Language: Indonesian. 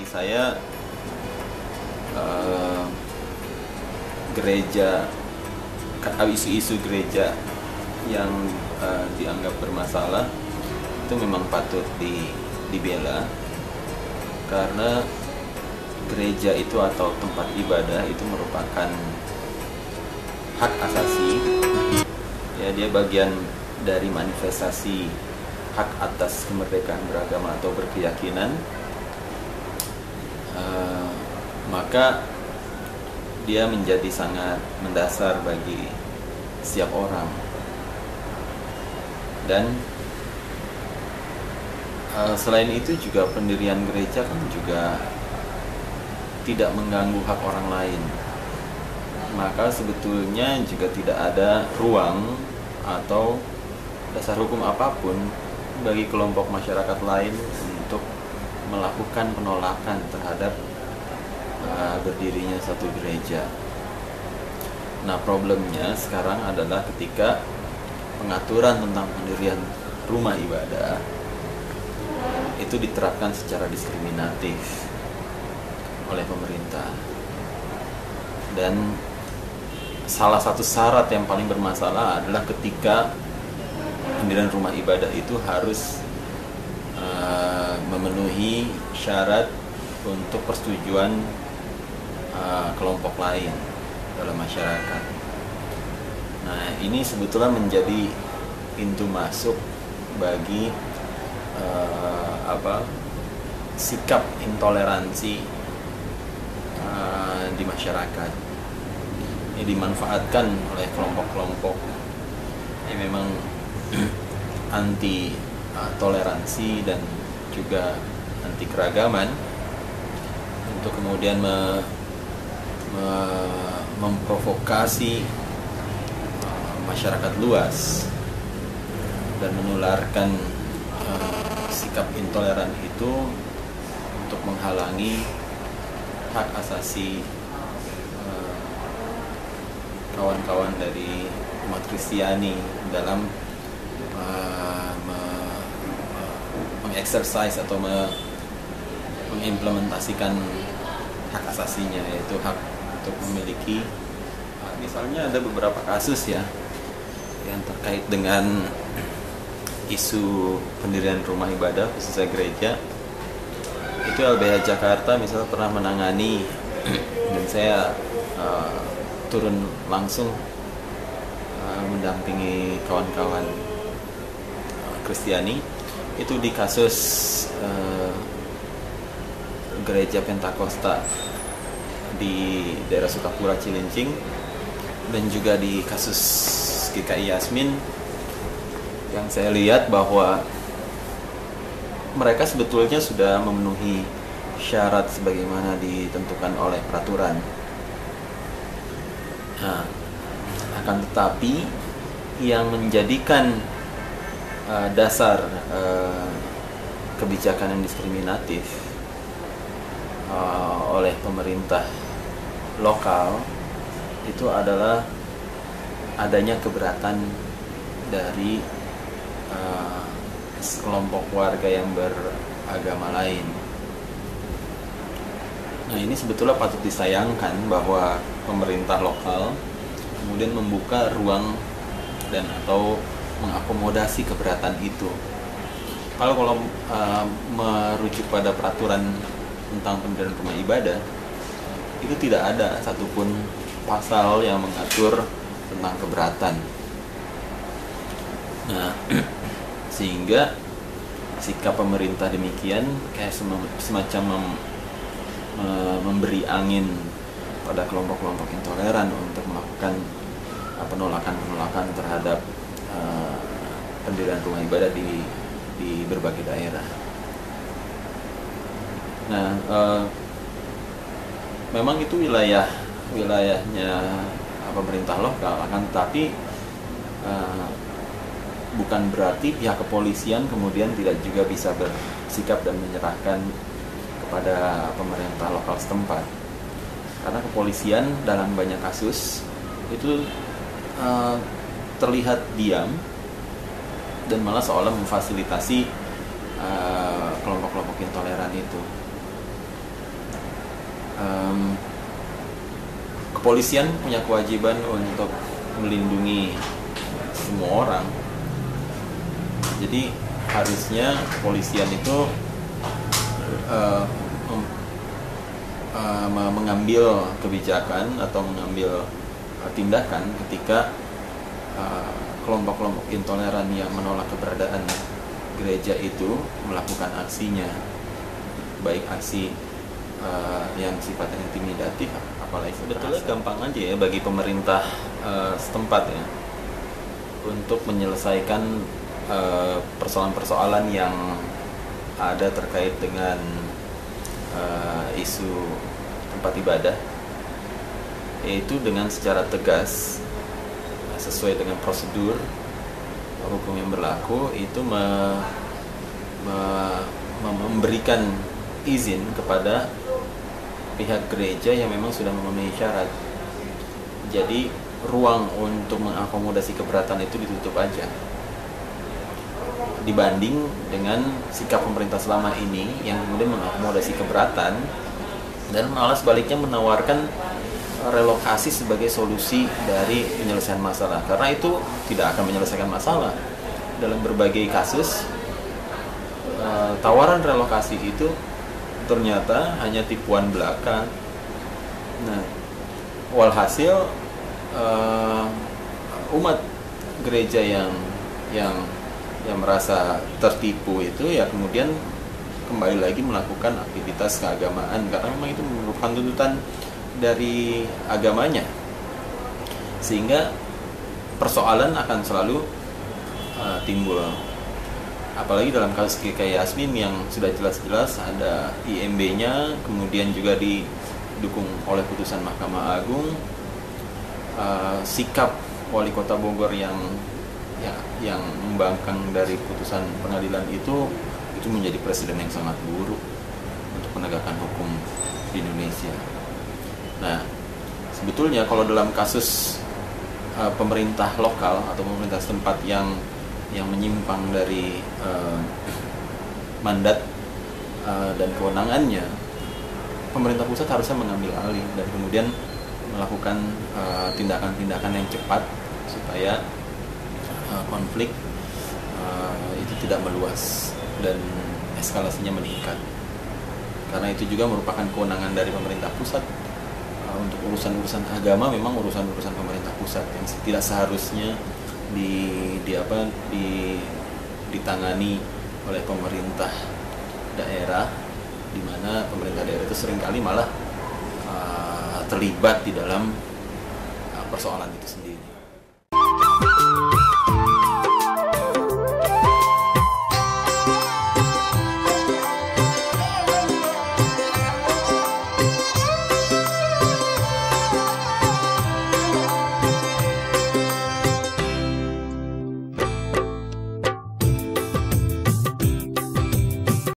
bagi saya gereja, isu-isu gereja yang dianggap bermasalah itu memang patut dibela, karena gereja itu atau tempat ibadah itu merupakan hak asasi, ya, dia bagian dari manifestasi hak atas kemerdekaan beragama atau berkeyakinan. Maka dia menjadi sangat mendasar bagi setiap orang. Dan selain itu juga pendirian gereja kan juga tidak mengganggu hak orang lain. Maka sebetulnya juga tidak ada ruang atau dasar hukum apapun bagi kelompok masyarakat lain untuk melakukan penolakan terhadap berdirinya satu gereja. Nah, problemnya sekarang adalah ketika pengaturan tentang pendirian rumah ibadah itu diterapkan secara diskriminatif oleh pemerintah. Dan salah satu syarat yang paling bermasalah adalah ketika pendirian rumah ibadah itu harus memenuhi syarat untuk persetujuan kelompok lain dalam masyarakat. Nah, ini sebetulnya menjadi pintu masuk bagi sikap intoleransi di masyarakat. Ini dimanfaatkan oleh kelompok-kelompok yang memang anti toleransi dan juga anti keragaman untuk kemudian memprovokasi masyarakat luas dan menularkan sikap intoleran itu untuk menghalangi hak asasi kawan-kawan dari umat Kristiani dalam mengeksersis atau mengimplementasikan hak asasinya, yaitu hak untuk memiliki, misalnya ada beberapa kasus ya yang terkait dengan isu pendirian rumah ibadah khususnya gereja. Itu LBH Jakarta misalnya pernah menangani dan saya turun langsung mendampingi kawan-kawan Kristiani itu di kasus gereja Pentakosta di daerah Sukapura Cilincing, dan juga di kasus GKI Yasmin, yang saya lihat bahwa mereka sebetulnya sudah memenuhi syarat sebagaimana ditentukan oleh peraturan. Nah, akan tetapi yang menjadikan dasar kebijakan yang diskriminatif oleh pemerintah lokal itu adalah adanya keberatan dari kelompok warga yang beragama lain. Nah, ini sebetulnya patut disayangkan bahwa pemerintah lokal kemudian membuka ruang dan atau mengakomodasi keberatan itu. Kalau merujuk pada peraturan tentang pendirian rumah ibadah, itu tidak ada satupun pasal yang mengatur tentang keberatan. Nah, sehingga sikap pemerintah demikian kayak semacam memberi angin pada kelompok-kelompok intoleran untuk melakukan penolakan terhadap pendirian rumah ibadah di berbagai daerah. Nah, memang itu wilayahnya pemerintah lokal, akan tetapi bukan berarti pihak kepolisian kemudian tidak juga bisa bersikap dan menyerahkan kepada pemerintah lokal setempat, karena kepolisian dalam banyak kasus itu terlihat diam dan malah seolah memfasilitasi kelompok-kelompok intoleran itu. Em, Kepolisian punya kewajiban untuk melindungi semua orang. Jadi harusnya kepolisian itu mengambil kebijakan atau mengambil tindakan ketika kelompok-kelompok intoleran yang menolak keberadaan gereja itu melakukan aksinya, baik aksi yang sifatnya intimidatif, apalagi sebetulnya gampang aja ya bagi pemerintah setempat ya untuk menyelesaikan persoalan-persoalan yang ada terkait dengan isu tempat ibadah, yaitu dengan secara tegas sesuai dengan prosedur hukum yang berlaku itu memberikan izin kepada pihak gereja yang memang sudah memenuhi syarat. Jadi ruang untuk mengakomodasi keberatan itu ditutup aja, dibanding dengan sikap pemerintah selama ini yang kemudian mengakomodasi keberatan dan malah sebaliknya menawarkan relokasi sebagai solusi dari penyelesaian masalah, karena itu tidak akan menyelesaikan masalah. Dalam berbagai kasus tawaran relokasi itu ternyata hanya tipuan belaka. Nah, walhasil umat gereja yang merasa tertipu itu ya kemudian kembali lagi melakukan aktivitas keagamaan karena memang itu merupakan tuntutan dari agamanya, sehingga persoalan akan selalu timbul. Apalagi dalam kasus GKI Yasmin yang sudah jelas-jelas ada IMB-nya, kemudian juga didukung oleh putusan Mahkamah Agung. Sikap Wali Kota Bogor yang membangkang dari putusan pengadilan itu menjadi presiden yang sangat buruk untuk penegakan hukum di Indonesia. Nah, sebetulnya kalau dalam kasus pemerintah lokal atau pemerintah setempat yang menyimpang dari mandat dan kewenangannya, pemerintah pusat harusnya mengambil alih dan kemudian melakukan tindakan-tindakan yang cepat supaya konflik itu tidak meluas dan eskalasinya meningkat. Karena itu juga merupakan kewenangan dari pemerintah pusat. Untuk urusan-urusan agama memang urusan-urusan pemerintah pusat yang tidak seharusnya ditangani oleh pemerintah daerah, di mana pemerintah daerah itu seringkali malah terlibat di dalam persoalan itu sendiri.